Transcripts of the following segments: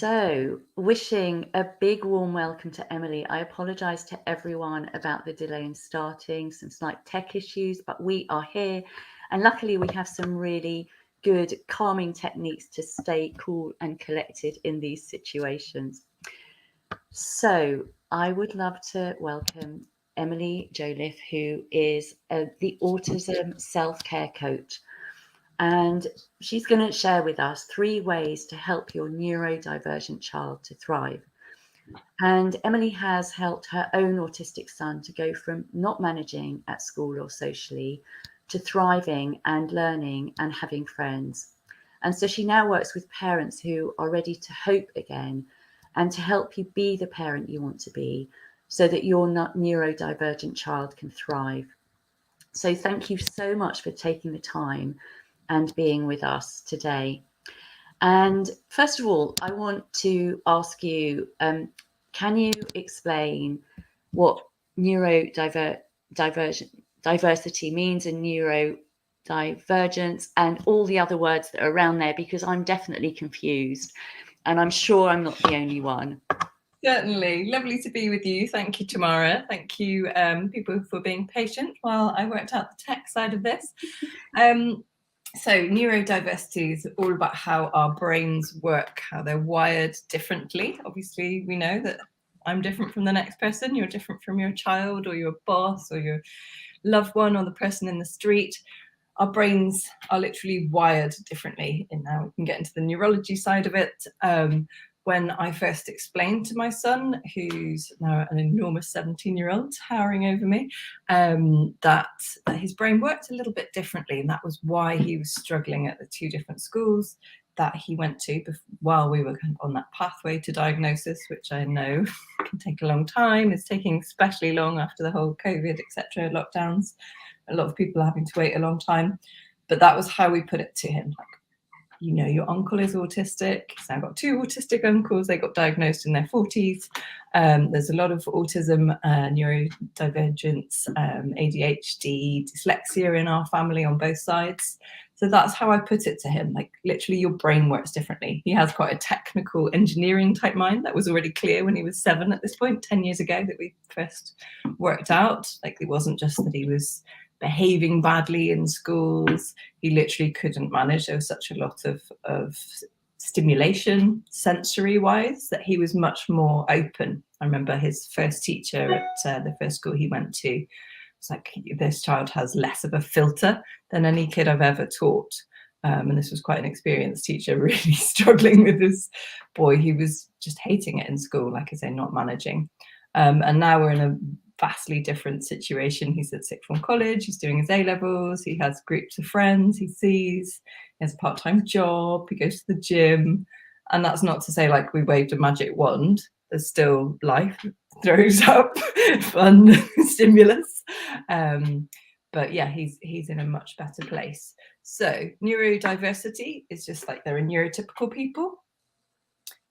So, wishing a big warm welcome to Emily. I apologise to everyone about the delay in starting, some slight tech issues, but we are here. And luckily, we have some really good calming techniques to stay cool and collected in these situations. So, I would love to welcome Emily Jolliffe, who is the Autism Self Care Coach. And she's going to share with us 3 ways to help your neurodivergent child to thrive. And Emily has helped her own autistic son to go from not managing at school or socially to thriving and learning and having friends. And so she now works with parents who are ready to hope again and to help you be the parent you want to be so that your neurodivergent child can thrive. So thank you so much for taking the time and being with us today. And first of all, I want to ask you, can you explain what diversity means and neurodivergence and all the other words that are around there? Because I'm definitely confused and I'm sure I'm not the only one. Certainly. Lovely to be with you. Thank you, Tamara. Thank you, people, for being patient while I worked out the tech side of this. So neurodiversity is all about how our brains work, how they're wired differently. Obviously, we know that I'm different from the next person. You're different from your child or your boss or your loved one or the person in the street. Our brains are literally wired differently. And now we can get into the neurology side of it. When I first explained to my son, who's now an enormous 17-year-old towering over me, that his brain worked a little bit differently. And that was why he was struggling at the 2 different schools that he went to while we were kind of on that pathway to diagnosis, which I know can take a long time. It's taking especially long after the whole COVID, etc., lockdowns. A lot of people are having to wait a long time. But that was how we put it to him. Like, you know, your uncle is autistic. So I've got 2 autistic uncles. They got diagnosed in their 40s. There's a lot of autism, neurodivergence, ADHD, dyslexia in our family on both sides. So that's how I put it to him. Like, literally, your brain works differently. He has quite a technical engineering type mind. That was already clear when he was 7 at this point, 10 years ago, that we first worked out. Like, it wasn't just that he was behaving badly in schools. He literally couldn't manage. There was such a lot of stimulation sensory wise that he was much more open. I remember his first teacher at the first school he went to was like, this child has less of a filter than any kid I've ever taught. And this was quite an experienced teacher, really struggling with this boy. He was just hating it in school, like I say, not managing. And now we're in a vastly different situation. He's at sixth form college, he's doing his A-levels, he has groups of friends he sees, he has a part-time job, he goes to the gym. And that's not to say like we waved a magic wand. There's still life throws up fun stimulus. But yeah, he's in a much better place. So neurodiversity is just like there are neurotypical people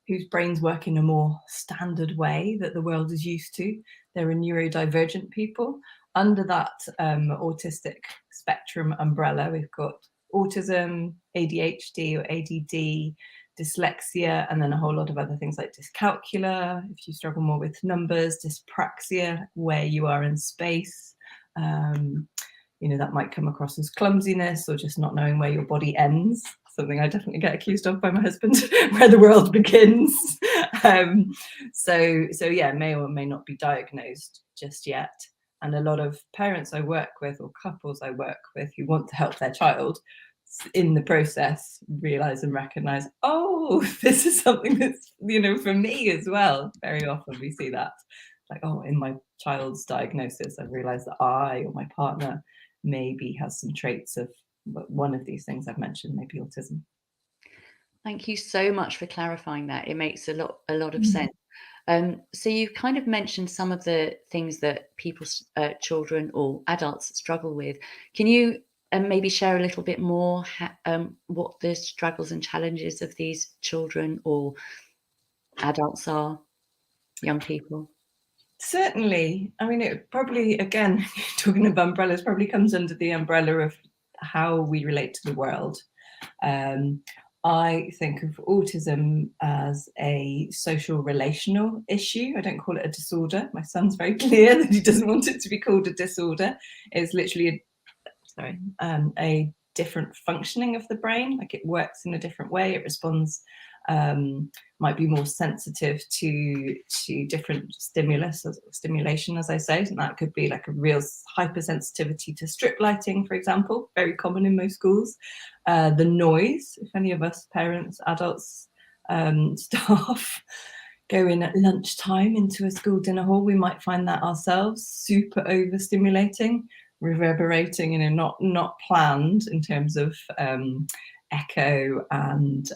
whose brains work in a more standard way that the world is used to. There are neurodivergent people. Under that autistic spectrum umbrella, we've got autism, ADHD or ADD, dyslexia, and then a whole lot of other things like dyscalculia, if you struggle more with numbers, dyspraxia, where you are in space. That might come across as clumsiness or just not knowing where your body ends. Something I definitely get accused of by my husband, where the world begins. So yeah, may or may not be diagnosed just yet. And a lot of parents I work with or couples I work with who want to help their child in the process realize and recognize, oh, this is something that's, for me as well. Very often we see that, like, oh, in my child's diagnosis, I've realized that I or my partner maybe has some traits of one of these things I've mentioned, maybe autism. Thank you so much for clarifying that. It makes a lot of sense. So you kind of mentioned some of the things that people's children or adults struggle with. Can you maybe share a little bit more what the struggles and challenges of these children or adults are, young people? Certainly. I mean, it probably, again, talking of umbrellas, probably comes under the umbrella of how we relate to the world. I think of autism as a social relational issue. I don't call it a disorder. My son's very clear that he doesn't want it to be called a disorder. It's literally a different functioning of the brain. Like, it works in a different way. It responds, might be more sensitive to different stimulation, as I say. And that could be like a real hypersensitivity to strip lighting, for example, very common in most schools. The noise, if any of us parents, adults, staff go in at lunchtime into a school dinner hall, we might find that ourselves super overstimulating, reverberating, not planned in terms of echo and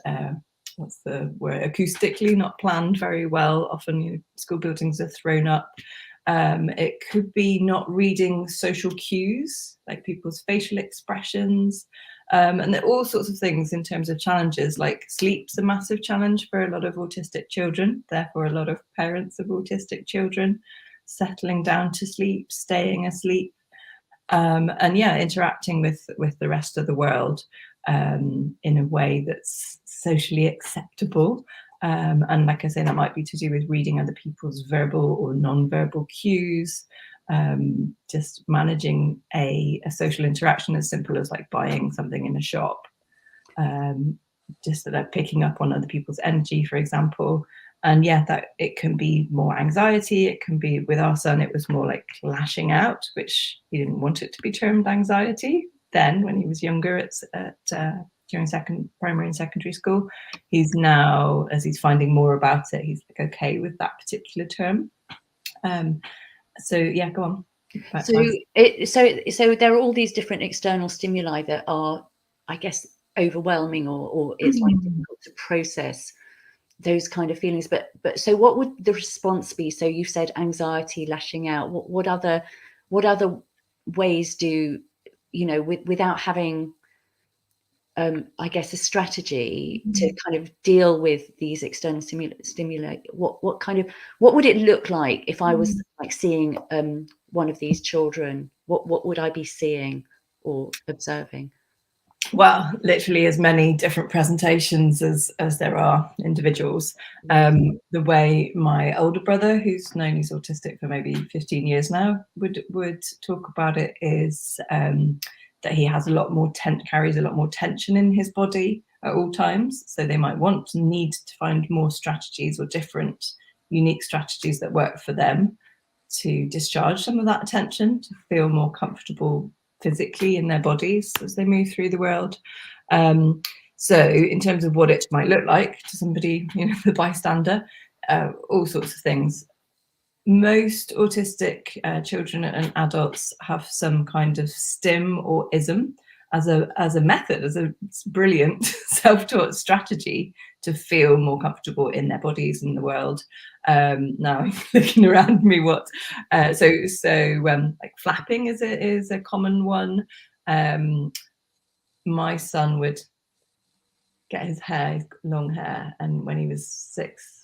what's the word, acoustically not planned very well. Often school buildings are thrown up. It could be not reading social cues, like people's facial expressions, and there are all sorts of things in terms of challenges. Like, sleep's a massive challenge for a lot of autistic children, therefore a lot of parents of autistic children, settling down to sleep, staying asleep, and interacting with the rest of the world in a way that's socially acceptable. And like I say, that might be to do with reading other people's verbal or non-verbal cues, just managing a social interaction as simple as like buying something in a shop, just like picking up on other people's energy, for example. And that it can be more anxiety. It can be, with our son, it was more like lashing out, which he didn't want it to be termed anxiety then when he was younger during primary and secondary school. He's now, as he's finding more about it, he's like okay with that particular term. Go on. So there are all these different external stimuli that are, I guess, overwhelming, or it's like difficult to process those kind of feelings. But so what would the response be? So you said anxiety, lashing out. What other ways do, without having I guess a strategy to kind of deal with these external stimuli, what would it look like if I was like seeing one of these children? What would I be seeing or observing? Well, literally as many different presentations as there are individuals. The way my older brother, who's known he's autistic for maybe 15 years now, would talk about it is that he has carries a lot more tension in his body at all times. So they might need to find more strategies or different unique strategies that work for them to discharge some of that attention, to feel more comfortable physically in their bodies as they move through the world. So in terms of what it might look like to somebody, the bystander, all sorts of things. Most autistic children and adults have some kind of stim or ism as a method, as a brilliant self-taught strategy to feel more comfortable in their bodies and the world. Now looking around me, like flapping is a common one. My son would get his hair, he's got long hair, and when he was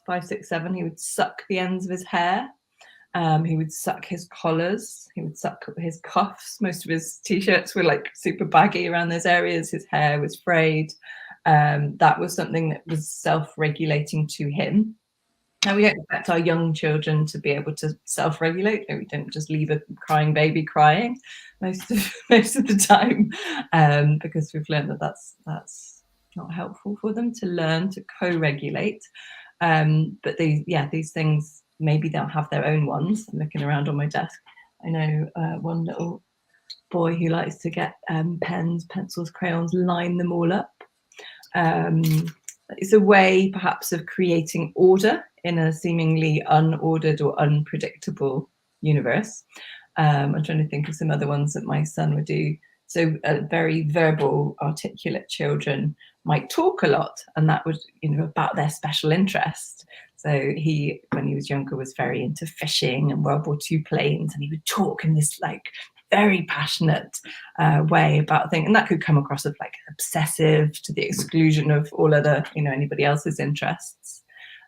5, 6, 7, he would suck the ends of his hair. He would suck his collars, he would suck his cuffs. Most of his t-shirts were like super baggy around those areas. His hair was frayed. That was something that was self-regulating to him. Now, we don't expect our young children to be able to self-regulate. We don't just leave a crying baby crying most of the time, because we've learned that that's not helpful for them to learn to co-regulate. But these things, maybe they'll have their own ones. I'm looking around on my desk. I know one little boy who likes to get pens, pencils, crayons, line them all up. It's a way perhaps of creating order in a seemingly unordered or unpredictable universe. I'm trying to think of some other ones that my son would do. So very verbal, articulate children might talk a lot, and that would, about their special interest. So he, when he was younger, was very into fishing and World War II planes, and he would talk in this like very passionate way about things, and that could come across as like obsessive to the exclusion of all other, anybody else's interests.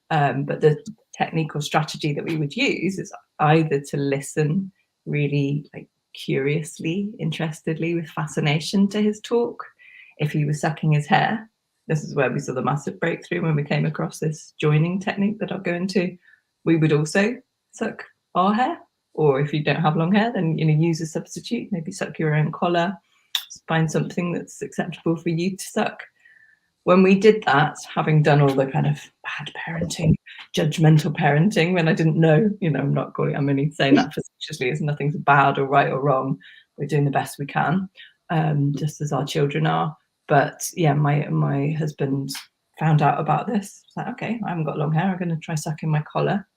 But the technique or strategy that we would use is either to listen really like curiously, interestedly, with fascination to his talk. If he was sucking his hair, this is where we saw the massive breakthrough when we came across this joining technique that I'll go into. We would also suck our hair, or if you don't have long hair, then use a substitute, maybe suck your own collar, find something that's acceptable for you to suck. When we did that, having done all the kind of bad parenting, judgmental parenting, when I didn't know, I'm only saying that facetiously, as nothing's bad or right or wrong. We're doing the best we can, just as our children are. But yeah, my husband found out about this. It's like, okay, I haven't got long hair. I'm going to try sucking my collar.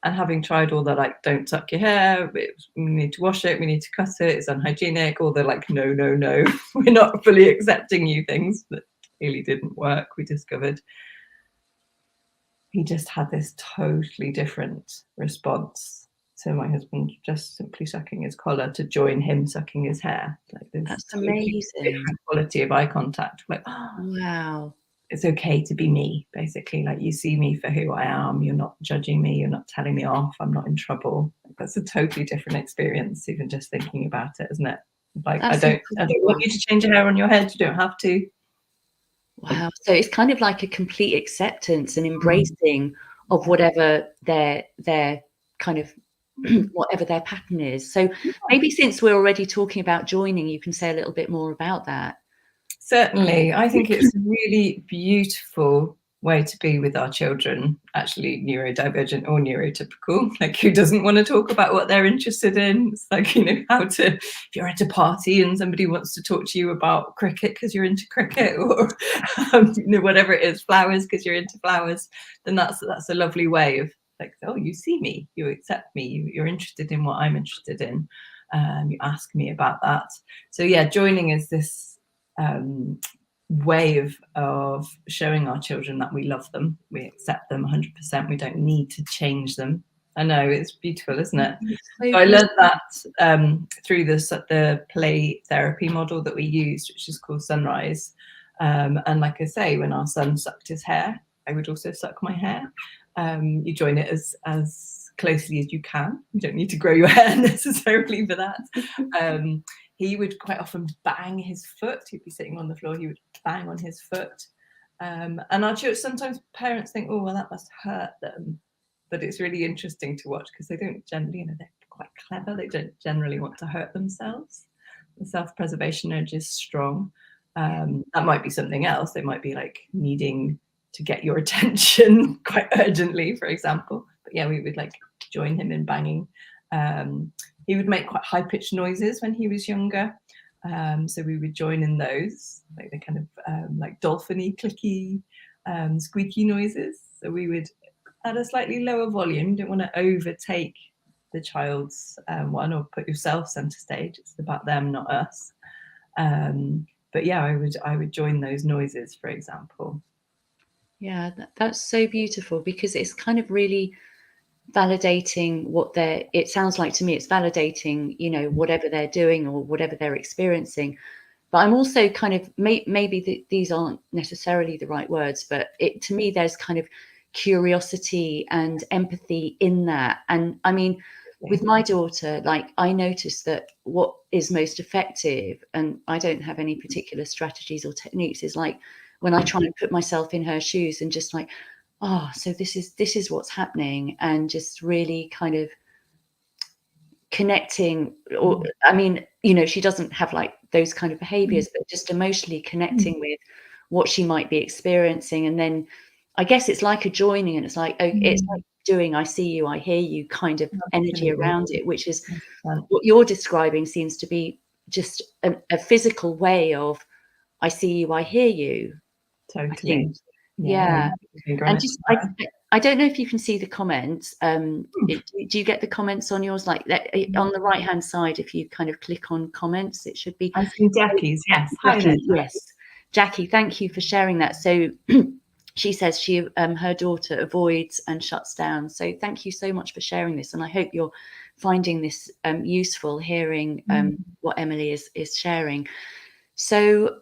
And having tried all the don't tuck your hair, we need to wash it, we need to cut it, it's unhygienic, all the no, we're not fully accepting you things that really didn't work, we discovered he just had this totally different response to my husband just simply sucking his collar to join him sucking his hair. That's amazing. Different quality of eye contact. Wow. It's okay to be me, basically. You see me for who I am. You're not judging me. You're not telling me off. I'm not in trouble. That's a totally different experience, even just thinking about it, isn't it? I don't want you to change your hair on your head. You don't have to. Wow. So it's kind of like a complete acceptance and embracing of whatever their kind of whatever their pattern is. So maybe since we're already talking about joining, you can say a little bit more about that. Certainly. I think it's a really beautiful way to be with our children, actually neurodivergent or neurotypical. Who doesn't want to talk about what they're interested in? It's if you're at a party and somebody wants to talk to you about cricket because you're into cricket, or whatever it is, flowers because you're into flowers, then that's a lovely way of oh, you see me, you accept me, you're interested in what I'm interested in, you ask me about that. So yeah, joining is this way of showing our children that we love them, we accept them 100%, we don't need to change them. I know, it's beautiful, isn't it? So I learned that through the play therapy model that we used, which is called Sunrise. And like I say, when our son sucked his hair, I would also suck my hair. You join it as closely as you can. You don't need to grow your hair necessarily for that. He would quite often bang his foot. He'd be sitting on the floor, he would bang on his foot. And our children, sometimes parents think, oh, well, that must hurt them. But it's really interesting to watch because they don't generally, they're quite clever. They don't generally want to hurt themselves. The self-preservation urge is strong. That might be something else. They might be needing to get your attention quite urgently, for example. But yeah, we would join him in banging. He would make quite high-pitched noises when he was younger. So we would join in those, the kind of dolphin-y, clicky, squeaky noises. So we would, at a slightly lower volume, you don't want to overtake the child's one or put yourself center stage. It's about them, not us. But yeah, I would join those noises, for example. Yeah, that's so beautiful because it's kind of really validating it sounds like to me it's validating whatever they're doing or whatever they're experiencing. But I'm also kind of maybe these aren't necessarily the right words, but to me there's kind of curiosity and empathy in that. And I mean, with my daughter, I noticed that what is most effective, and I don't have any particular strategies or techniques, is when I try and put myself in her shoes and just so this is what's happening, and just really kind of connecting. Or I mean, she doesn't have those kind of behaviors, but just emotionally connecting with what she might be experiencing. And then I guess it's like a joining, and it's it's like doing I see you, I hear you kind of energy around it, which is what you're describing seems to be just a physical way of I see you, I hear you. Totally. Yeah. And just I don't know if you can see the comments. Do you get the comments on yours? On the right hand side, if you kind of click on comments, it should be. I see Jackie's, yes. Hi there, Jackie. Yes. Jackie, thank you for sharing that. So she says her daughter avoids and shuts down. So thank you so much for sharing this. And I hope you're finding this useful, hearing what Emily is sharing. So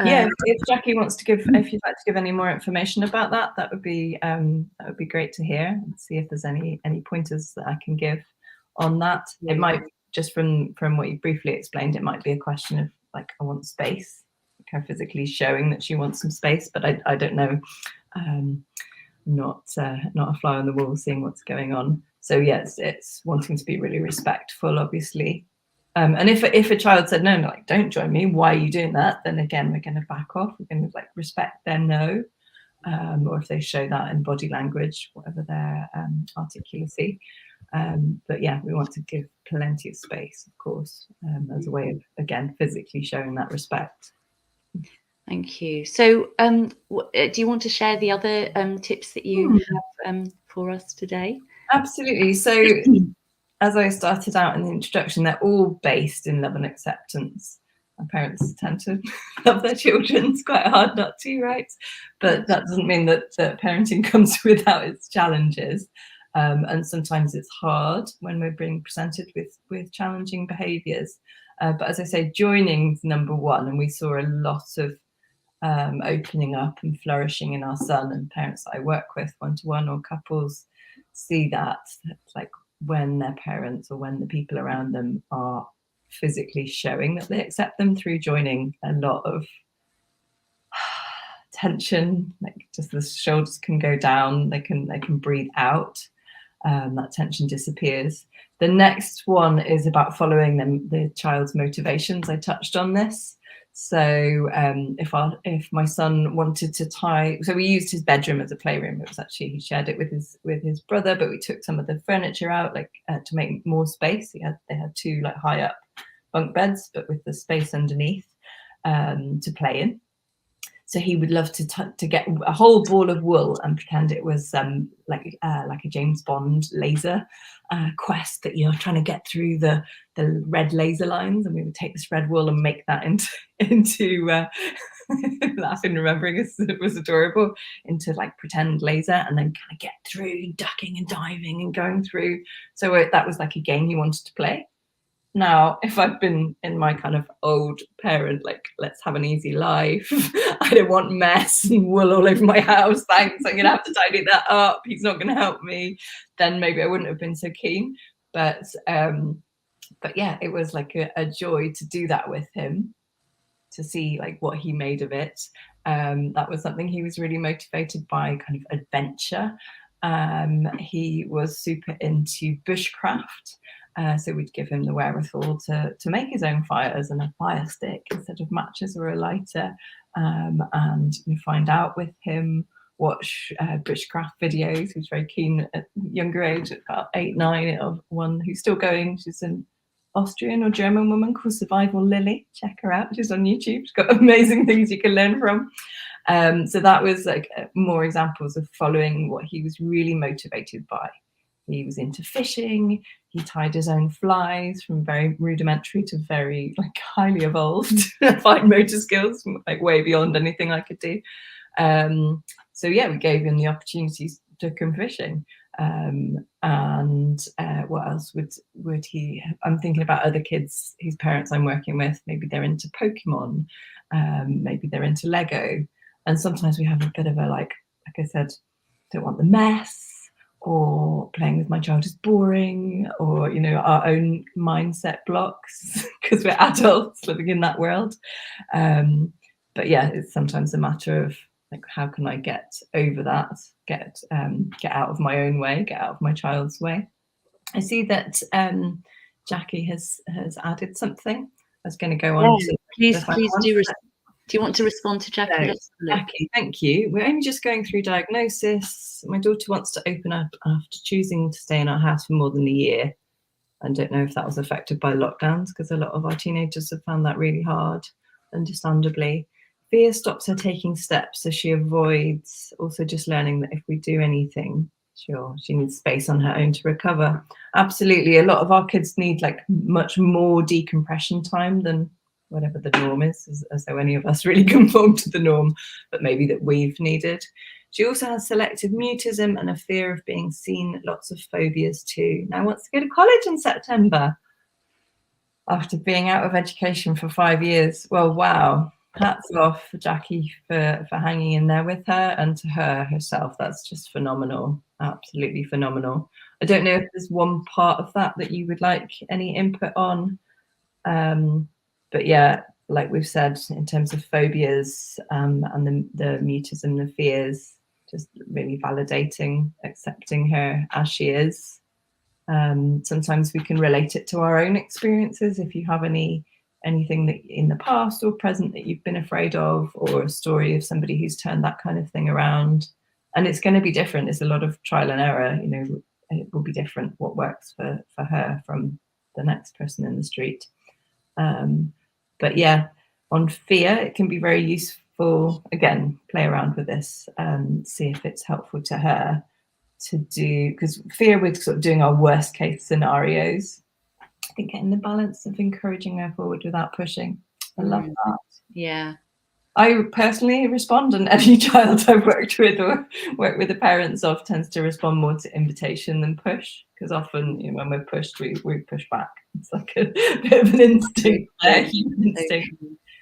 yeah, if Jackie wants to if you'd like to give any more information about that would be great to hear, and see if there's any pointers that I can give on that. It might, just from what you briefly explained, it might be a question of I want space. her physically showing that she wants some space, but I don't know. Not a fly on the wall, seeing what's going on. So yes, it's wanting to be really respectful, obviously. And if a child said no, like, don't join me, why are you doing that? Then again, we're going to back off. We're going to like respect their no, or if they show that in body language, whatever their articulacy. But yeah, we want to give plenty of space, of course, as a way of, again, physically showing that respect. Thank you. So do you want to share the other tips that you have for us today? Absolutely. So as I started out in the introduction, they're all based in love and acceptance. My parents tend to love their children. It's quite hard not to, right? But that doesn't mean that parenting comes without its challenges. And sometimes it's hard when we're being presented with challenging behaviours. But as I say, joining's number one, and we saw a lot of opening up and flourishing in our son, and parents that I work with one-to-one or couples see that, like, when their parents or when the people around them are physically showing that they accept them through joining, a lot of tension, like just the shoulders can go down, they can breathe out, that tension disappears. The next one is about following the child's motivations. I touched on this. So if my son wanted to tie, so we used his bedroom as a playroom. It was actually, he shared it with his brother, but we took some of the furniture out, like to make more space. They had two like high up bunk beds, but with the space underneath to play in. So he would love to get a whole ball of wool and pretend it was like a James Bond laser quest that you're trying to get through the red laser lines, and we would take this red wool and make that into laughing, remembering it was adorable, into like pretend laser, and then kind of get through, ducking and diving and going through. So that was like a game he wanted to play. Now, if I'd been in my kind of old parent, like, let's have an easy life, I don't want mess and wool all over my house, thanks, I'm going to have to tidy that up, he's not going to help me, then maybe I wouldn't have been so keen. But yeah, it was like a joy to do that with him, to see like what he made of it. That was something he was really motivated by, kind of adventure. He was super into bushcraft. So we'd give him the wherewithal to make his own fires and a fire stick instead of matches or a lighter, and you find out with him, watch bushcraft videos. He was very keen at younger age, at about 8, 9, of one who's still going. She's an Austrian or German woman called Survival Lily. Check her out. She's on YouTube. She's got amazing things you can learn from. So that was like more examples of following what he was really motivated by. He was into fishing. He tied his own flies, from very rudimentary to very like highly evolved fine motor skills, like way beyond anything I could do. So yeah, we gave him the opportunities to come fishing. And what else would he? I'm thinking about other kids whose parents I'm working with. Maybe they're into Pokemon. Maybe they're into Lego. And sometimes we have a bit of a like I said, don't want the mess, or playing with my child is boring, or, you know, our own mindset blocks because we're adults living in that world. But yeah, it's sometimes a matter of like, how can I get over that, get out of my own way, get out of my child's way. I see that Jackie has added something. I was going to go on to please do. Do you want to respond to Jackie? No, Jackie, thank you. We're only just going through diagnosis. My daughter wants to open up after choosing to stay in our house for more than a year. I don't know if that was affected by lockdowns, because a lot of our teenagers have found that really hard, understandably. Fear stops her taking steps, so she avoids. Also just learning that if we do anything, sure, she needs space on her own to recover. Absolutely. A lot of our kids need like much more decompression time than whatever the norm is, as though any of us really conform to the norm, but maybe that we've needed. She also has selective mutism and a fear of being seen, lots of phobias too. Now wants to go to college in September after being out of education for 5 years. Well, wow. Hats off for Jackie for hanging in there with her, and to her herself. That's just phenomenal. Absolutely phenomenal. I don't know if there's one part of that you would like any input on. But yeah, like we've said, in terms of phobias and the mutism, the fears, just really validating, accepting her as she is. Sometimes we can relate it to our own experiences. If you have anything that in the past or present that you've been afraid of, or a story of somebody who's turned that kind of thing around, and it's going to be different. It's a lot of trial and error. You know, it will be different what works for her from the next person in the street. But yeah, on fear, it can be very useful. Again, play around with this, see if it's helpful to her to do, because fear, we're sort of doing our worst case scenarios. I think getting the balance of encouraging her forward without pushing. I love that. Yeah. I personally respond, and every child I've worked with or worked with the parents of tends to respond more to invitation than push, because often, you know, when we're pushed, we push back. It's like a bit of an instinct there, human instinct.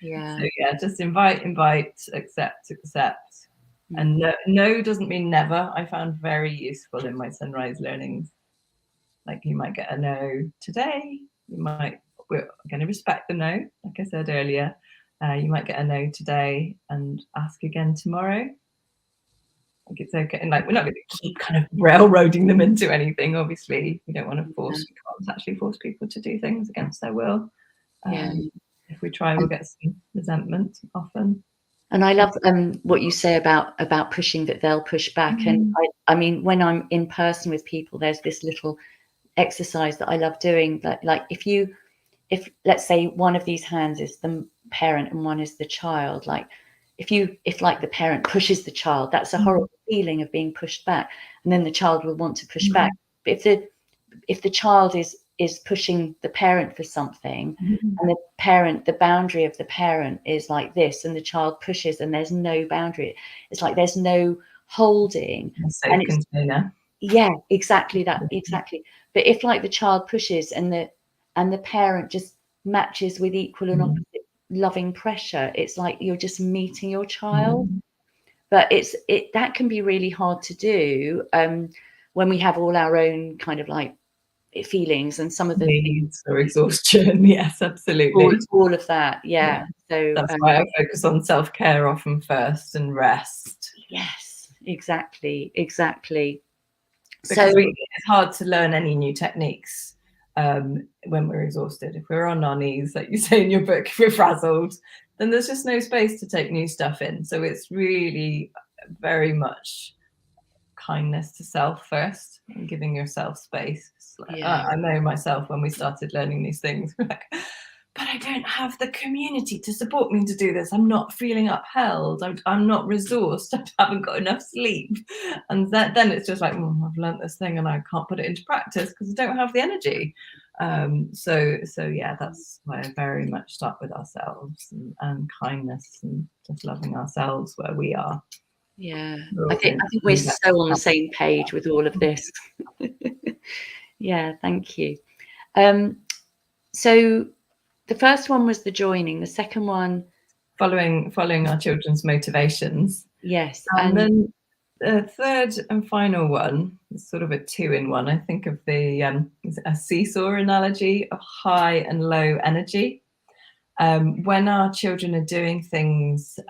Yeah. So yeah, just invite, accept. And no doesn't mean never. I found very useful in my Sunrise learnings. Like, you might get a no today. We're going to respect the no, like I said earlier. You might get a no today and ask again tomorrow. Like, it's okay. And like, we're not going to keep kind of railroading them into anything. Obviously, we don't want to we can't actually force people to do things against their will. If we try, we'll get some resentment often. And I love what you say about pushing, that they'll push back. And I mean, when I'm in person with people, there's this little exercise that I love doing. That, like, if let's say one of these hands is the parent and one is the child, like if like the parent pushes the child, that's a horrible feeling of being pushed back, and then the child will want to push back. But if the child is pushing the parent for something, and the boundary of the parent is like this, and the child pushes and there's no boundary, it's like there's no holding. Safe container. Yeah, exactly that, exactly. But if like the child pushes and the parent just matches with equal and opposite loving pressure, it's like you're just meeting your child. But that can be really hard to do when we have all our own kind of like feelings and some of the needs or exhaustion. Yes, absolutely. All of that. Yeah. So that's why I focus on self-care often first, and rest. Yes, exactly. Because it's hard to learn any new techniques when we're exhausted. If we're on our knees, like you say in your book, if we're frazzled, then there's just no space to take new stuff in. So it's really very much kindness to self first, and giving yourself space. I know myself, when we started learning these things, we're like, but I don't have the community to support me to do this. I'm not feeling upheld. I'm not resourced. I haven't got enough sleep. And then it's just like, I've learned this thing and I can't put it into practice because I don't have the energy. So yeah, that's why I very much start with ourselves and kindness, and just loving ourselves where we are. Yeah, I think we're so on the same page with all of this. Yeah, thank you. So the first one was the joining. The second one, following our children's motivations. Yes, and then the third and final one is sort of a 2-in-1. I think of the a seesaw analogy of high and low energy. When our children are doing things,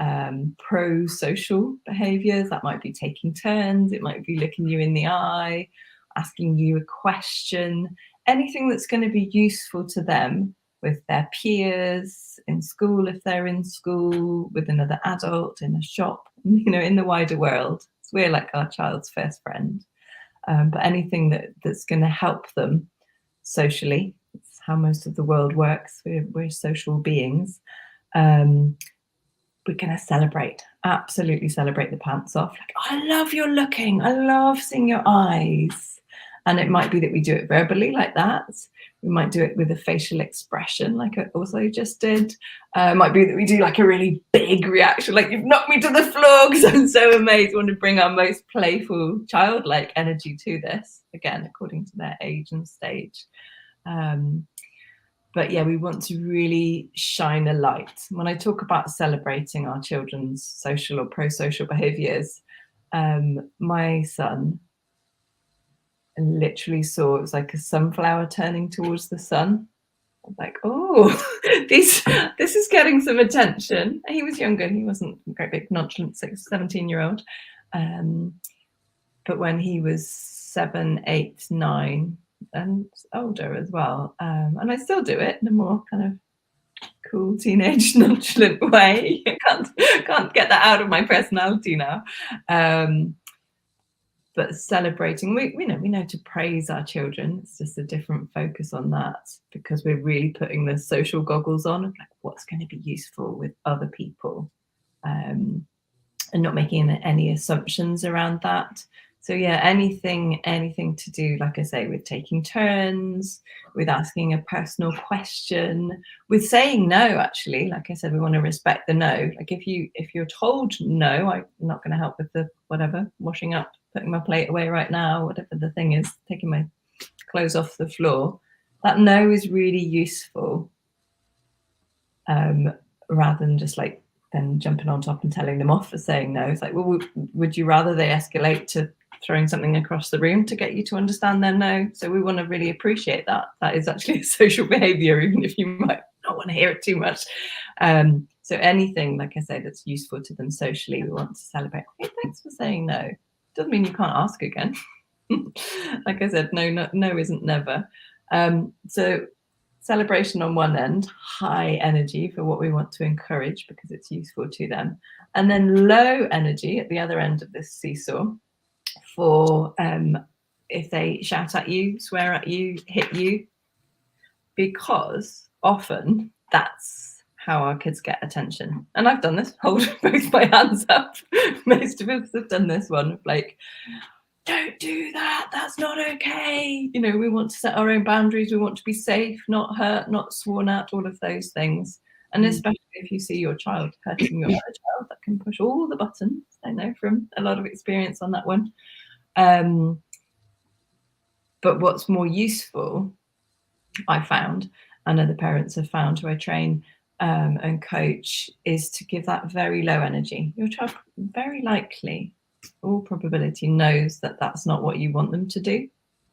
pro-social behaviours, that might be taking turns, it might be looking you in the eye, asking you a question, anything that's going to be useful to them with their peers, in school if they're in school, with another adult, in a shop, in the wider world. So we're like our child's first friend. But anything that's going to help them socially, it's how most of the world works. We're social beings. We're going to celebrate, absolutely celebrate the pants off. Like, I love your looking. I love seeing your eyes. And it might be that we do it verbally like that. We might do it with a facial expression like I also just did. It might be that we do like a really big reaction, like you've knocked me to the floor because I'm so amazed. We want to bring our most playful, childlike energy to this, again, according to their age and stage. But yeah, we want to really shine a light. When I talk about celebrating our children's social or pro-social behaviours, my son literally saw, it was like a sunflower turning towards the sun. I was like, oh, this is getting some attention. He was younger. He wasn't a great big nonchalant 17-year-old. But when he was 7, 8, 9, and older as well, and I still do it in a more kind of cool teenage nonchalant way. I can't get that out of my personality now. But celebrating, we know to praise our children. It's just a different focus on that, because we're really putting the social goggles on of like what's going to be useful with other people, and not making any assumptions around that. So yeah, anything to do, like I say, with taking turns, with asking a personal question, with saying no. Actually, like I said, we want to respect the no. Like if you're told no, I'm not going to help with the whatever, washing up, putting my plate away right now, whatever the thing is, taking my clothes off the floor, that no is really useful, rather than just like then jumping on top and telling them off for saying no. It's like, well, would you rather they escalate to throwing something across the room to get you to understand their no? So we want to really appreciate that. That is actually a social behavior, even if you might not want to hear it too much. So anything, like I say, that's useful to them socially, we want to celebrate. Hey, thanks for saying no. Doesn't mean you can't ask again. Like I said, no isn't never. So celebration on one end, high energy for what we want to encourage because it's useful to them, and then low energy at the other end of this seesaw for if they shout at you, swear at you, hit you, because often that's how our kids get attention. And I've done this, hold both my hands up. Most of us have done this one, like, don't do that, that's not okay. You know, we want to set our own boundaries, we want to be safe, not hurt, not sworn at, all of those things. And especially if you see your child hurting your other child, that can push all the buttons. I know from a lot of experience on that one. But what's more useful, I found, and other parents have found who I train and coach, is to give that very low energy. Your child very likely, all probability, knows that that's not what you want them to do.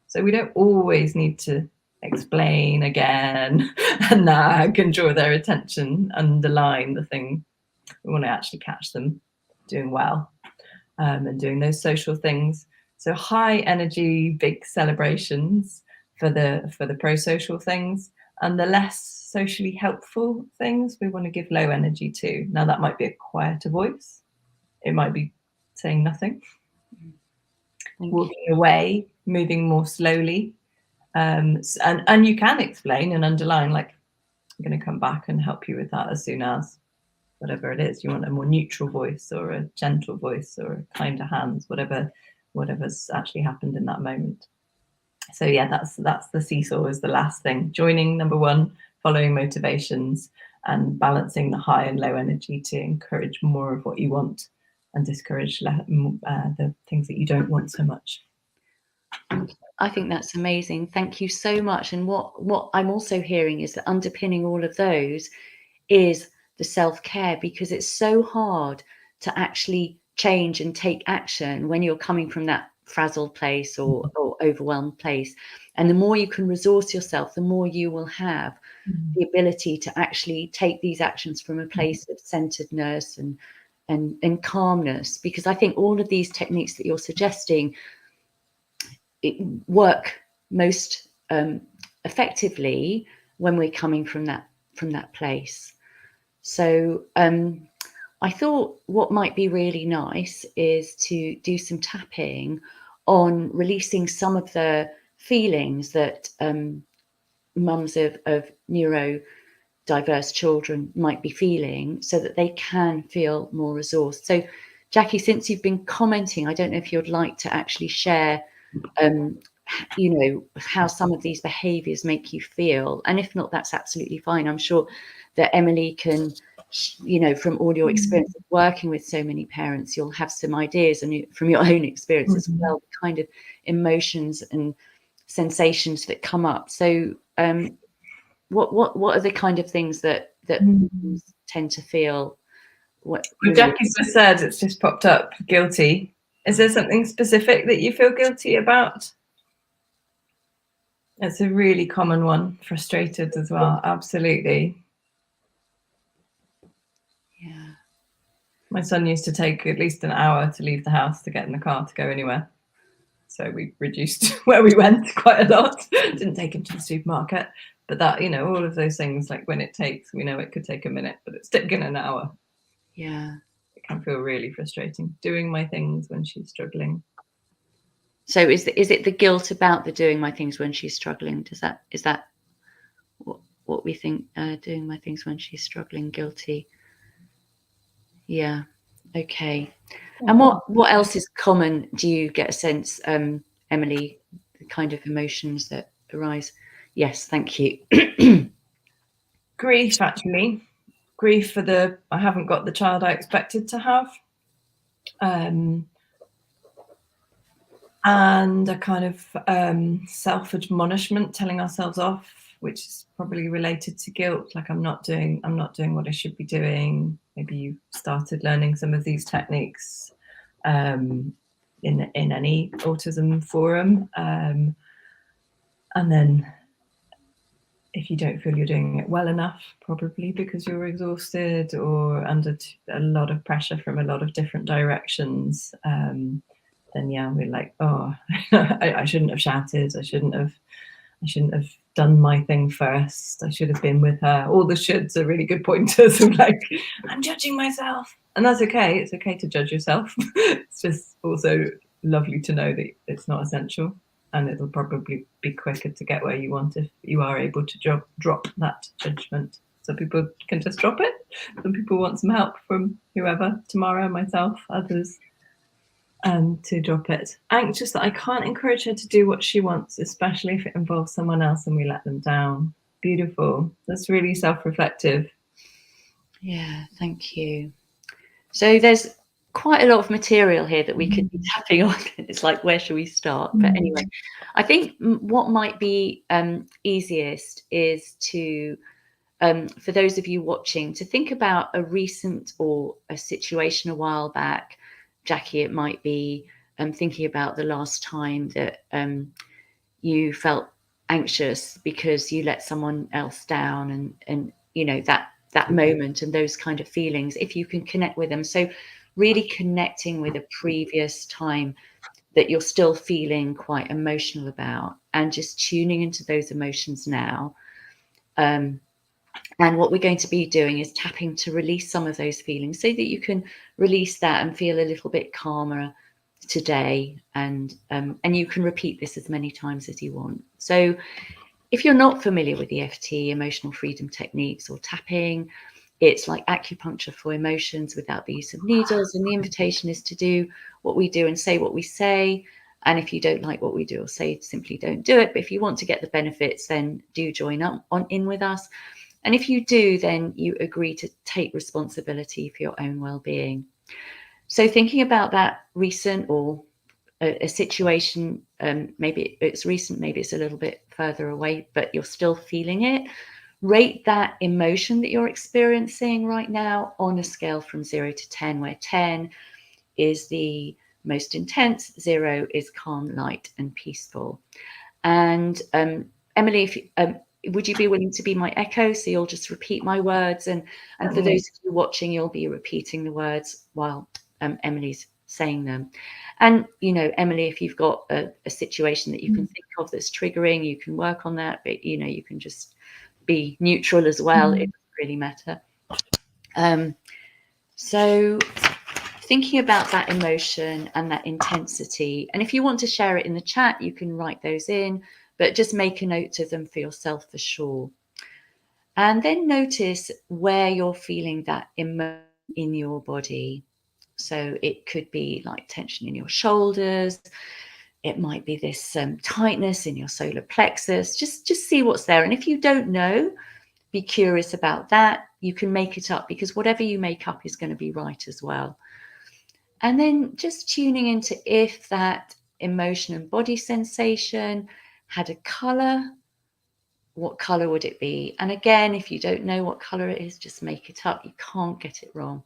So we don't always need to explain again and nag and draw their attention, underline the thing. We want to actually catch them doing well and doing those social things. So high energy, big celebrations for the pro-social things, and the less socially helpful things we want to give low energy to. Now that might be a quieter voice. It might be saying nothing, walking away, moving more slowly. And you can explain and underline, like, I'm going to come back and help you with that as soon as, whatever it is. You want a more neutral voice or a gentle voice or a kinder hands, whatever's actually happened in that moment. So yeah, that's the seesaw, is the last thing. Joining number one, following motivations, and balancing the high and low energy to encourage more of what you want and discourage the things that you don't want so much. I think that's amazing. Thank you so much. And what I'm also hearing is that underpinning all of those is the self-care, because it's so hard to actually change and take action when you're coming from that frazzled place or overwhelmed place. And the more you can resource yourself, the more you will have the ability to actually take these actions from a place of centeredness and calmness. Because I think all of these techniques that you're suggesting, it work most effectively when we're coming from that place. So I thought what might be really nice is to do some tapping on releasing some of the feelings that mums of neurodiverse children might be feeling, so that they can feel more resourced. So Jackie, since you've been commenting, I don't know if you'd like to actually share how some of these behaviors make you feel, and if not, that's absolutely fine. I'm sure that Emily can, from all your experience of working with so many parents, you'll have some ideas, and from your own experience as well, the kind of emotions and sensations that come up. So what are the kind of things that tend to feel? Jackie's just said, it's just popped up, guilty. Is there something specific that you feel guilty about? It's a really common one. Frustrated as well. Absolutely. Yeah. My son used to take at least an hour to leave the house to get in the car to go anywhere. So we reduced where we went quite a lot. Didn't take him to the supermarket. But that, all of those things, like when it takes, we know it could take a minute, but it's taken an hour. Yeah. It can feel really frustrating. Doing my things when she's struggling. So is it the guilt about the doing my things when she's struggling? Is that what we think? Doing my things when she's struggling, guilty. Yeah. Okay. And what else is common? Do you get a sense, Emily, the kind of emotions that arise? Yes, thank you. Grief, actually. Grief for I haven't got the child I expected to have. And a kind of self-admonishment, telling ourselves off, which is probably related to guilt, like I'm not doing what I should be doing. Maybe you started learning some of these techniques in any autism forum, and then if you don't feel you're doing it well enough, probably because you're exhausted or under a lot of pressure from a lot of different directions, then yeah, we're like, oh, I shouldn't have shouted. I shouldn't have done my thing first. I should have been with her. All the shoulds are really good pointers of like, I'm judging myself. And that's okay. It's okay to judge yourself. It's just also lovely to know that it's not essential. And it'll probably be quicker to get where you want if you are able to drop that judgment. Some people can just drop it. Some people want some help from whoever, tomorrow, myself, others, to drop it. Anxious that I can't encourage her to do what she wants, especially if it involves someone else and we let them down. Beautiful. That's really self-reflective. Yeah, thank you. So there's quite a lot of material here that we could be tapping on. It's like, where should we start? But anyway, I think what might be easiest is to, for those of you watching, to think about a recent or a situation a while back. Jackie, it might be thinking about the last time that you felt anxious because you let someone else down, and that moment and those kind of feelings, if you can connect with them. So really connecting with a previous time that you're still feeling quite emotional about, and just tuning into those emotions now. And what we're going to be doing is tapping to release some of those feelings so that you can release that and feel a little bit calmer today. And you can repeat this as many times as you want. So if you're not familiar with EFT, emotional freedom techniques, or tapping, it's like acupuncture for emotions without the use of needles. And the invitation is to do what we do and say what we say. And if you don't like what we do or say, simply don't do it. But if you want to get the benefits, then do join in with us. And if you do, then you agree to take responsibility for your own well-being. So thinking about that recent or a situation, maybe it's recent, maybe it's a little bit further away, but you're still feeling it. Rate that emotion that you're experiencing right now on a scale from 0 to 10, where 10 is the most intense, 0 is calm, light, and peaceful. And Emily, if would you be willing to be my echo? So you'll just repeat my words, and for those of you watching, you'll be repeating the words while Emily's saying them. And Emily, if you've got a situation that you can think of that's triggering, you can work on that. But you can just be neutral as well. It doesn't really matter. So thinking about that emotion and that intensity, and if you want to share it in the chat, you can write those in, but just make a note of them for yourself for sure. And then notice where you're feeling that emotion in your body. So it could be like tension in your shoulders. It might be this tightness in your solar plexus. Just see what's there. And if you don't know, be curious about that. You can make it up, because whatever you make up is going to be right as well. And then just tuning into if that emotion and body sensation had a color, what color would it be? And again, if you don't know what color it is, just make it up. You can't get it wrong.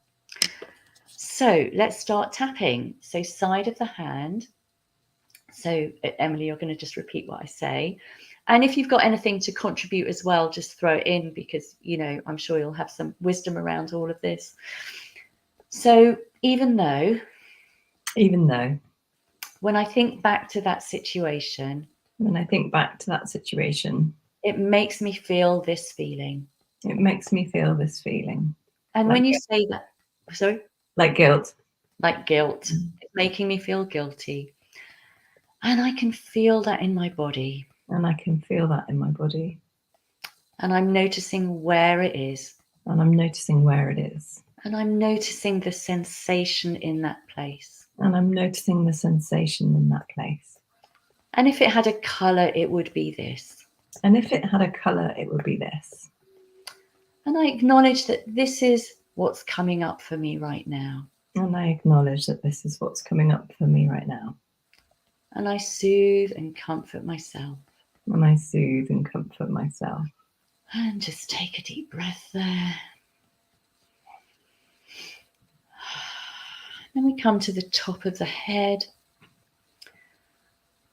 So let's start tapping. So side of the hand. So Emily, you're going to just repeat what I say. And if you've got anything to contribute as well, just throw it in, because, you know, I'm sure you'll have some wisdom around all of this. So even though when I think back to that situation, it makes me feel this feeling. And Like when you say that, sorry? Like guilt. Like guilt. It's making me feel guilty. And I can feel that in my body. And I can feel that in my body. And I'm noticing where it is. And I'm noticing where it is. And I'm noticing the sensation in that place. And I'm noticing the sensation in that place. And if it had a colour, it would be this. And if it had a colour, it would be this. And I acknowledge that this is what's coming up for me right now. And I acknowledge that this is what's coming up for me right now. And I soothe and comfort myself. And I soothe and comfort myself. And just take a deep breath there. Then we come to the top of the head,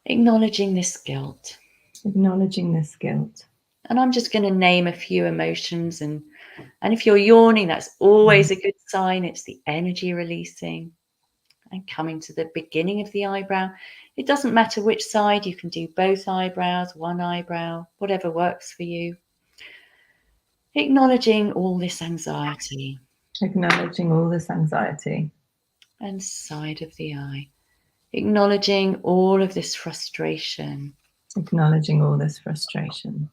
acknowledging this guilt. Acknowledging this guilt. And I'm just going to name a few emotions. And if you're yawning, that's always a good sign. It's the energy releasing. And coming to the beginning of the eyebrow. It doesn't matter which side. You can do both eyebrows, one eyebrow, whatever works for you. Acknowledging all this anxiety. Acknowledging all this anxiety. And side of the eye. Acknowledging all of this frustration. Acknowledging all this frustration.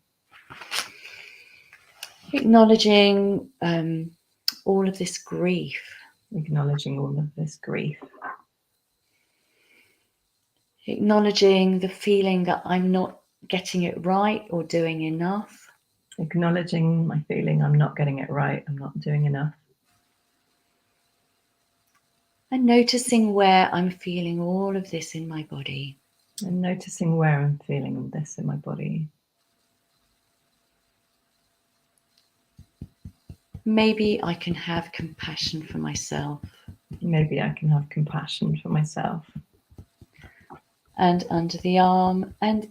Acknowledging all of this grief. Acknowledging all of this grief. Acknowledging the feeling that I'm not getting it right or doing enough. Acknowledging my feeling I'm not getting it right, I'm not doing enough. And noticing where I'm feeling all of this in my body. And noticing where I'm feeling this in my body. Maybe I can have compassion for myself. Maybe I can have compassion for myself. And under the arm. And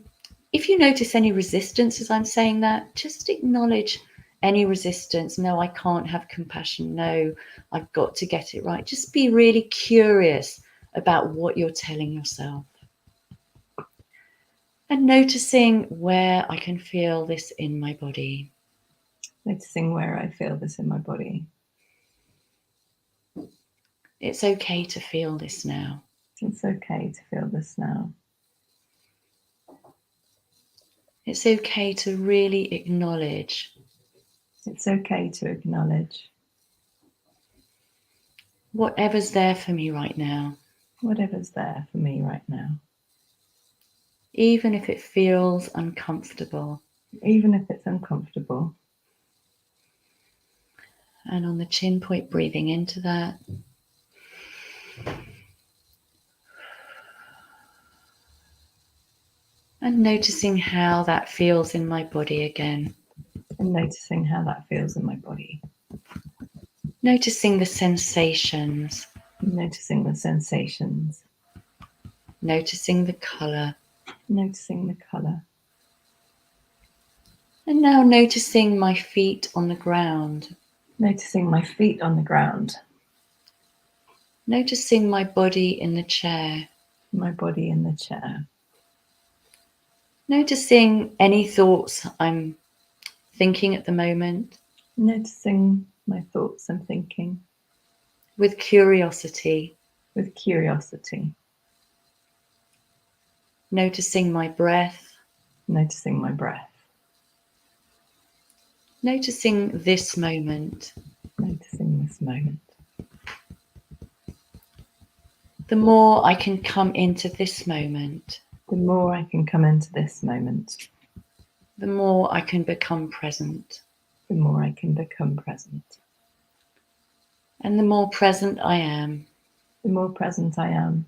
if you notice any resistance as I'm saying that, just acknowledge any resistance. No, I can't have compassion. No, I've got to get it right. Just be really curious about what you're telling yourself. And noticing where I can feel this in my body. Noticing where I feel this in my body. It's okay to feel this now. It's okay to feel this now. It's okay to really acknowledge. It's okay to acknowledge. Whatever's there for me right now. Whatever's there for me right now. Even if it feels uncomfortable. Even if it's uncomfortable. And on the chin point, breathing into that. And noticing how that feels in my body again. And noticing how that feels in my body. Noticing the sensations. Noticing the sensations. Noticing the colour. Noticing the colour. And now noticing my feet on the ground. Noticing my feet on the ground. Noticing my body in the chair. My body in the chair. Noticing any thoughts I'm thinking at the moment. Noticing my thoughts and thinking. With curiosity. With curiosity. Noticing my breath. Noticing my breath. Noticing this moment. Noticing this moment. The more I can come into this moment. The more I can come into this moment. The more I can become present. The more I can become present. And the more present I am. The more present I am.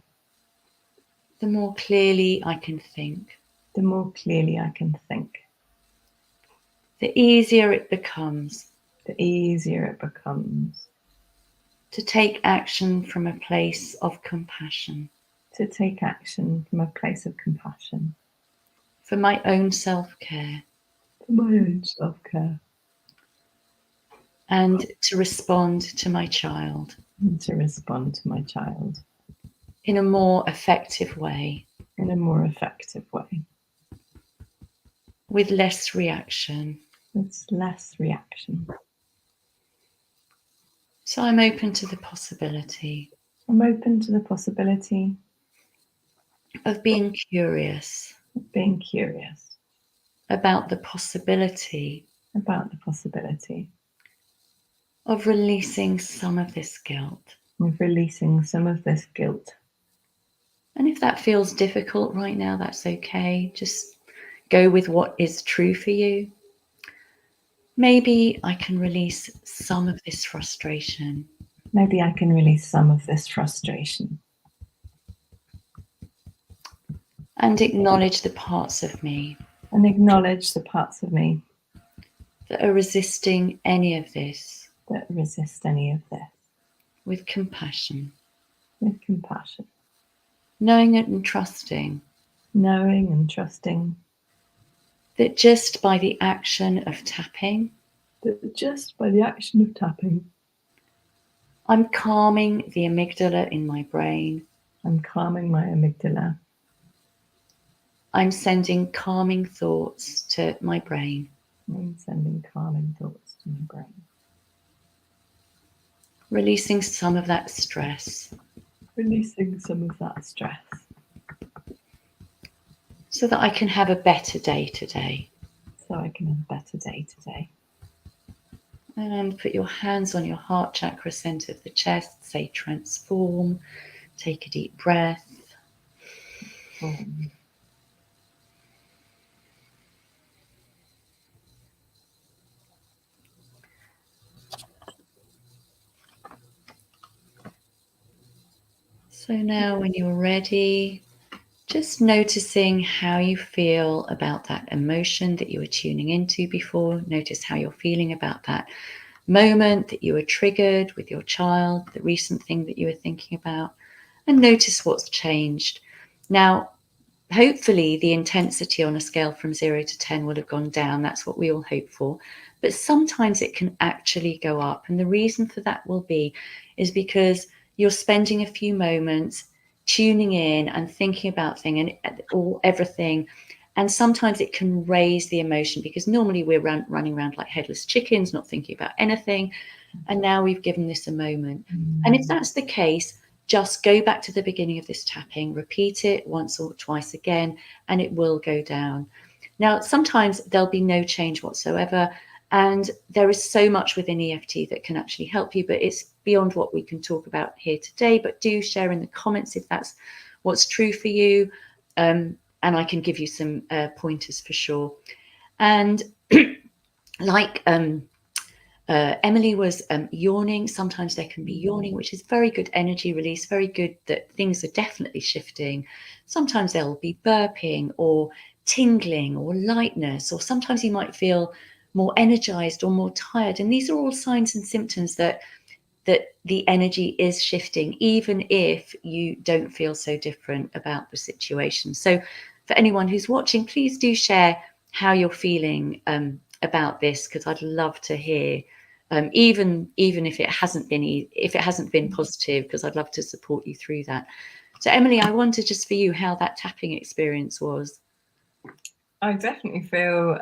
The more clearly I can think. The more clearly I can think. The easier it becomes. The easier it becomes. To take action from a place of compassion. To take action from a place of compassion. for my own self-care, for my own self-care, and to respond to my child and to respond to my child in a more effective way, in a more effective way, with less reaction. with less reaction. So I'm open to the possibility. I'm open to the possibility Of being curious. of being curious. About the possibility. About the possibility. Of releasing some of this guilt. Of releasing some of this guilt. And if that feels difficult right now, that's okay. Just go with what is true for you. Maybe I can release some of this frustration. Maybe I can release some of this frustration. And acknowledge the parts of me. And acknowledge the parts of me that are resisting any of this. That resist any of this. With compassion. With compassion. Knowing it and trusting. Knowing and trusting. That just by the action of tapping. That just by the action of tapping. I'm calming the amygdala in my brain. I'm calming my amygdala. I'm sending calming thoughts to my brain. I'm sending calming thoughts to my brain. Releasing some of that stress. Releasing some of that stress. So that I can have a better day today. So I can have a better day today. And put your hands on your heart chakra, center of the chest. Say transform. Take a deep breath. So now when you're ready, just noticing how you feel about that emotion that you were tuning into before. Notice how you're feeling about that moment that you were triggered with your child, the recent thing that you were thinking about, and notice what's changed. Now, hopefully the intensity on a scale from 0 to 10 will have gone down. That's what we all hope for. But sometimes it can actually go up. And the reason for that will be is because you're spending a few moments tuning in and thinking about things and everything. And sometimes it can raise the emotion because normally we're running around like headless chickens, not thinking about anything. And now we've given this a moment. And if that's the case, just go back to the beginning of this tapping, repeat it once or twice again, and it will go down. Now, sometimes there'll be no change whatsoever. And there is so much within EFT that can actually help you, but it's beyond what we can talk about here today. But do share in the comments if that's what's true for you. And I can give you some pointers for sure. And like Emily was yawning. Sometimes there can be yawning, which is very good energy release, very good that things are definitely shifting. Sometimes there'll be burping or tingling or lightness, or sometimes you might feel more energized or more tired. And these are all signs and symptoms that the energy is shifting, even if you don't feel so different about the situation. So for anyone who's watching, please do share how you're feeling about this, because I'd love to hear, even if it hasn't been positive, because I'd love to support you through that. So Emily, I wondered just for you how that tapping experience was. I definitely feel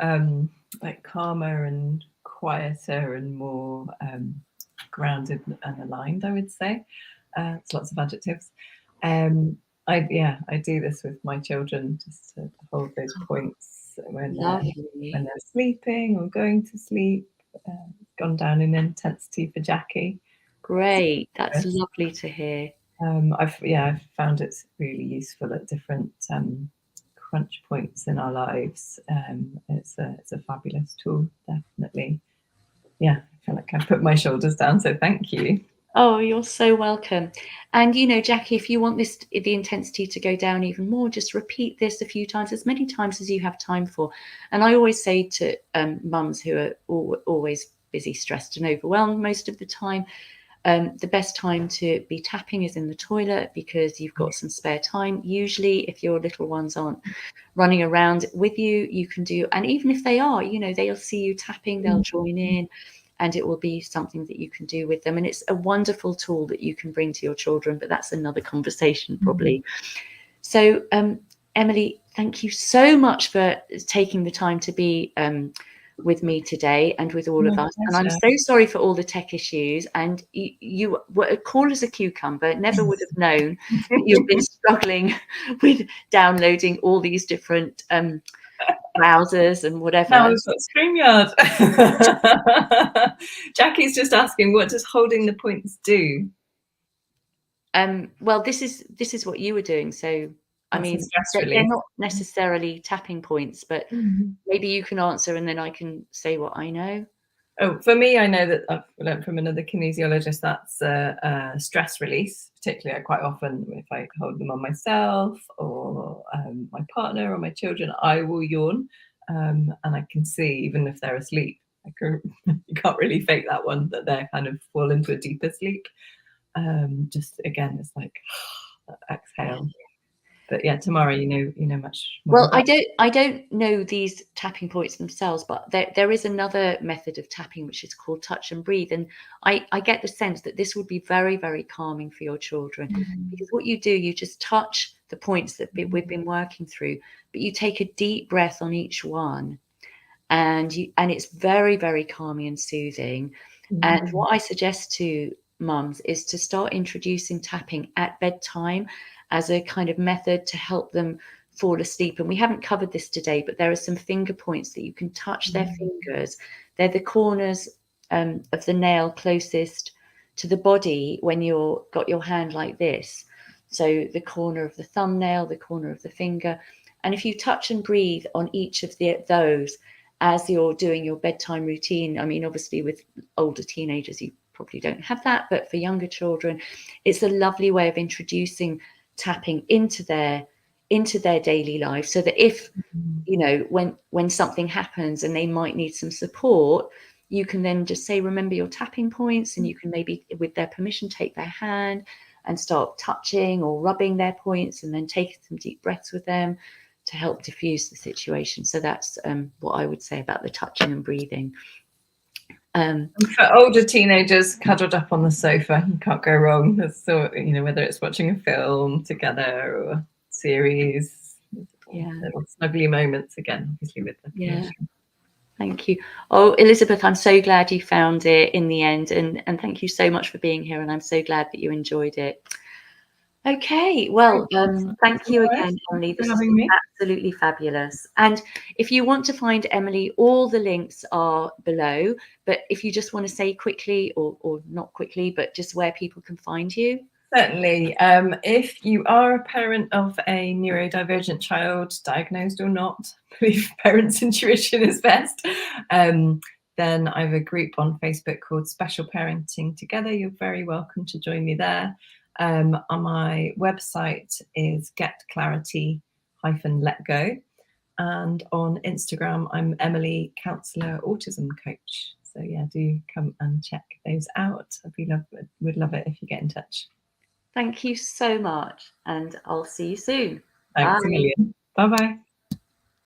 like calmer and quieter and more grounded and aligned, I would say. It's lots of adjectives. I do this with my children just to hold those points when they're sleeping or going to sleep. Gone down in intensity for Jackie. Great, that's lovely to hear. I've found it's really useful at different crunch points in our lives. It's a fabulous tool, definitely. Yeah, I feel like I've put my shoulders down, so thank you. Oh, you're so welcome. And Jackie, if you want the intensity to go down even more, just repeat this a few times, as many times as you have time for. And I always say to mums who are always busy, stressed and overwhelmed most of the time, The best time to be tapping is in the toilet, because you've got some spare time. Usually, if your little ones aren't running around with you, you can do, and even if they are, they'll see you tapping, they'll join in, and it will be something that you can do with them. And it's a wonderful tool that you can bring to your children, but that's another conversation probably. So, Emily, thank you so much for taking the time to be with me today and with all of us. And I'm so sorry for all the tech issues. And you were cool as a cucumber. Never would have known that you've been struggling with downloading all these different browsers and whatever. Now we've got StreamYard. Jackie's just asking, what does holding the points do? Well, this is what you were doing. So I mean, they're not necessarily tapping points, but maybe you can answer and then I can say what I know. Oh, for me, I know that I've learned from another kinesiologist that's a stress release. Particularly, I quite often, if I hold them on myself or my partner or my children, I will yawn, and I can see, even if they're asleep, you can't really fake that one, that they're kind of fall into a deeper sleep. Just again, it's like exhale. But yeah, Tamara, you know much more. Well, I don't know these tapping points themselves, but there is another method of tapping which is called touch and breathe, and I get the sense that this would be very, very calming for your children, because what you do, you just touch the points that we've been working through, but you take a deep breath on each one, and it's very, very calming and soothing. And what I suggest to mums is to start introducing tapping at bedtime as a kind of method to help them fall asleep. And we haven't covered this today, but there are some finger points that you can touch their fingers. They're the corners of the nail closest to the body when you've got your hand like this. So the corner of the thumbnail, the corner of the finger. And if you touch and breathe on each of those as you're doing your bedtime routine, I mean, obviously with older teenagers, you probably don't have that, but for younger children, it's a lovely way of introducing tapping into their daily life, so that if when something happens and they might need some support, you can then just say, remember your tapping points, and you can maybe, with their permission, take their hand and start touching or rubbing their points, and then take some deep breaths with them to help diffuse the situation. So that's what I would say about the touching and breathing. For older teenagers, cuddled up on the sofa, you can't go wrong. So, whether it's watching a film together or a series, little snuggly moments again, obviously with the Thank you. Oh, Elizabeth, I'm so glad you found it in the end, and thank you so much for being here, and I'm so glad that you enjoyed it. Okay, well, thank you again, Emily. This is absolutely fabulous. And if you want to find Emily, all the links are below. But if you just want to say quickly, or not quickly, but just where people can find you. Certainly. If you are a parent of a neurodivergent child, diagnosed or not, I believe parents' intuition is best, then I have a group on Facebook called Special Parenting Together. You're very welcome to join me there. On my website is getclarity-letgo, and on Instagram I'm Emily Counsellor Autism Coach. So yeah, do come and check those out. Would love it if you get in touch. Thank you so much, and I'll see you soon. Thanks a million. Bye-bye.